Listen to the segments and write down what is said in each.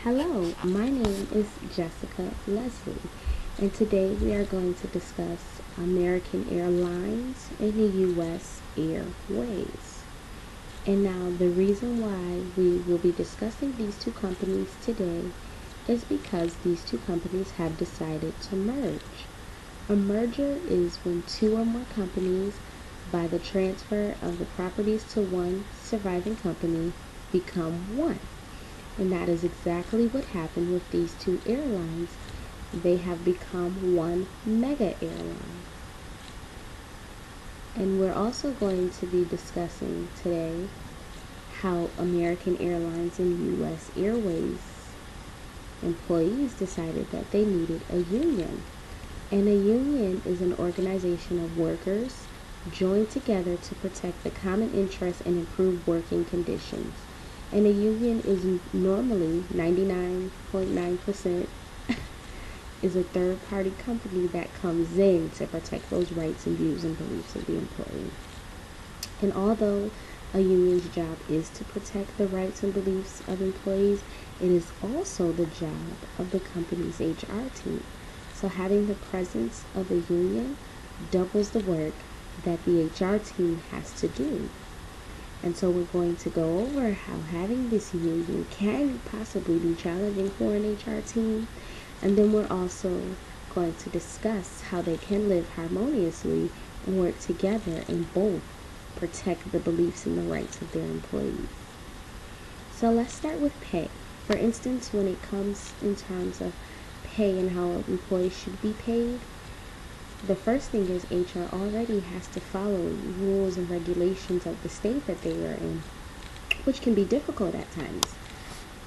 Hello, my name is Jessica Leslie, and today we are going to discuss American Airlines and the U.S. Airways. And now, the reason why we will be discussing these two companies today is because these two companies have decided to merge. A merger is when two or more companies, by the transfer of the properties to one surviving company, become one. And that is exactly what happened with these two airlines. They have become one mega airline. And we're also going to be discussing today how American Airlines and U.S. Airways employees decided that they needed a union. And a union is an organization of workers joined together to protect the common interest and improve working conditions. And a union is normally 99.9% is a third-party company that comes in to protect those rights and views and beliefs of the employee. And although a union's job is to protect the rights and beliefs of employees, it is also the job of the company's HR team. So having the presence of a union doubles the work that the HR team has to do. And so we're going to go over how having this union can possibly be challenging for an HR team. And then we're also going to discuss how they can live harmoniously and work together and both protect the beliefs and the rights of their employees. So let's start with pay. For instance, when it comes in terms of pay and how employees should be paid, the first thing is HR already has to follow rules and regulations of the state that they are in, which can be difficult at times.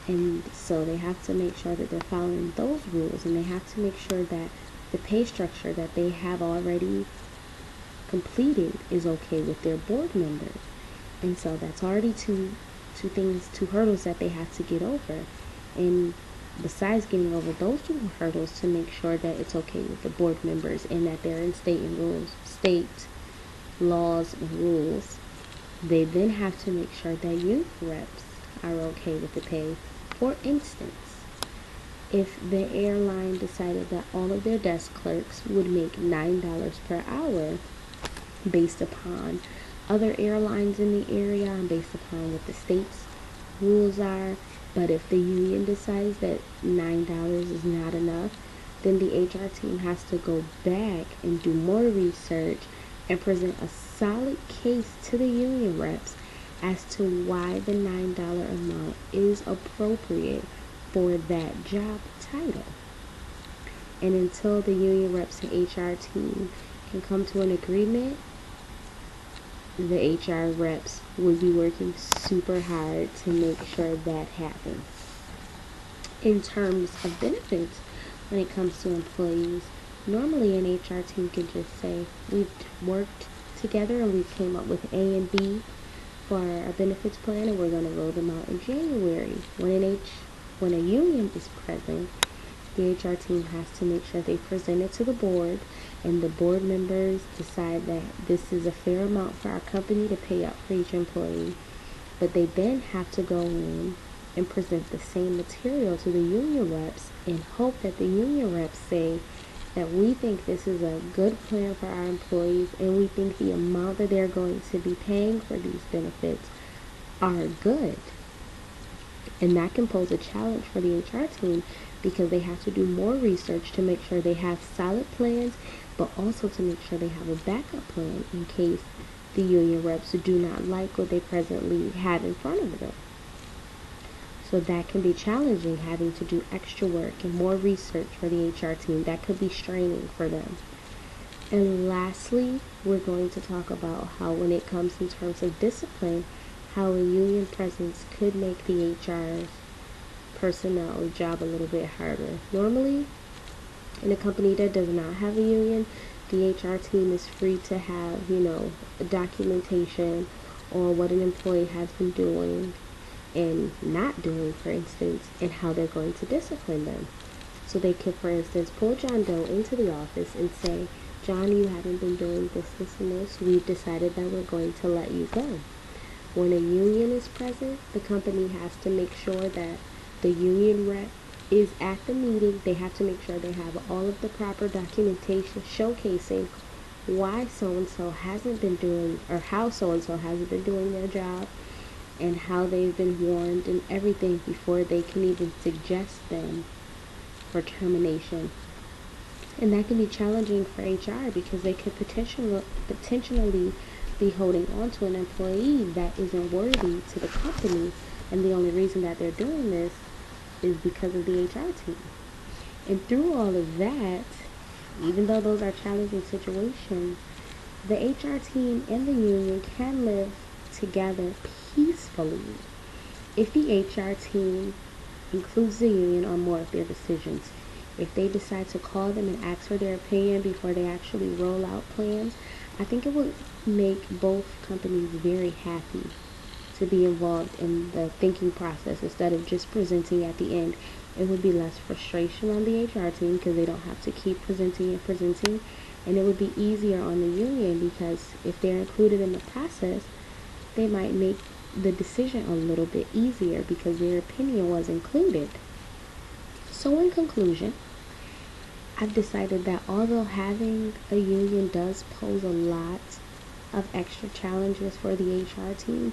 And so they have to make sure that they're following those rules, and they have to make sure that the pay structure that they have already completed is okay with their board members. And so that's already two hurdles that they have to get over. And besides getting over those two hurdles, to make sure that it's okay with the board members and that they're in state laws and rules, they then have to make sure that youth reps are okay with the pay. For instance, if the airline decided that all of their desk clerks would make $9 per hour based upon other airlines in the area and based upon what the state's rules are, but if the union decides that $9 is not enough, then the HR team has to go back and do more research and present a solid case to the union reps as to why the $9 amount is appropriate for that job title. And until the union reps and HR team can come to an agreement, the HR reps will be working super hard to make sure that happens. In terms of benefits, when it comes to employees, normally an HR team can just say, we've worked together and we came up with A and B for our benefits plan, and we're going to roll them out in January. When a union is present, the HR team has to make sure they present it to the board, and the board members decide that this is a fair amount for our company to pay out for each employee. But they then have to go in and present the same material to the union reps and hope that the union reps say that we think this is a good plan for our employees, and we think the amount that they're going to be paying for these benefits are good. And that can pose a challenge for the HR team, because they have to do more research to make sure they have solid plans, but also to make sure they have a backup plan in case the union reps do not like what they presently have in front of them. So that can be challenging, having to do extra work and more research for the HR team. That could be straining for them. And lastly, we're going to talk about how, when it comes in terms of discipline, how a union presence could make the HR personnel job a little bit harder. Normally, in a company that does not have a union, the HR team is free to have, documentation on what an employee has been doing and not doing, for instance, and how they're going to discipline them. So they could, for instance, pull John Doe into the office and say, John, you haven't been doing this, and this. We've decided that we're going to let you go. When a union is present, the company has to make sure that the union rep is at the meeting, they have to make sure they have all of the proper documentation showcasing why so-and-so hasn't been doing, or how so-and-so hasn't been doing their job, and how they've been warned and everything before they can even suggest them for termination. And that can be challenging for HR because they could potentially be holding on to an employee that isn't worthy to the company, and the only reason that they're doing this is because of the HR team. And through all of that, even though those are challenging situations, the HR team and the union can live together peacefully if the HR team includes the union on more of their decisions. If they decide to call them and ask for their opinion before they actually roll out plans, I think it would make both companies very happy to be involved in the thinking process instead of just presenting at the end. It would be less frustration on the HR team because they don't have to keep presenting, and it would be easier on the union because if they're included in the process, they might make the decision a little bit easier because their opinion was included. So in conclusion, I've decided that although having a union does pose a lot of extra challenges for the HR team,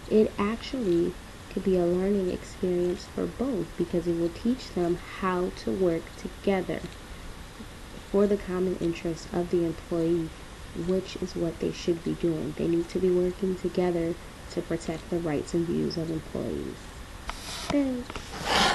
it actually could be a learning experience for both because it will teach them how to work together for the common interest of the employee, which is what they should be doing. They need to be working together to protect the rights and views of employees. Thanks.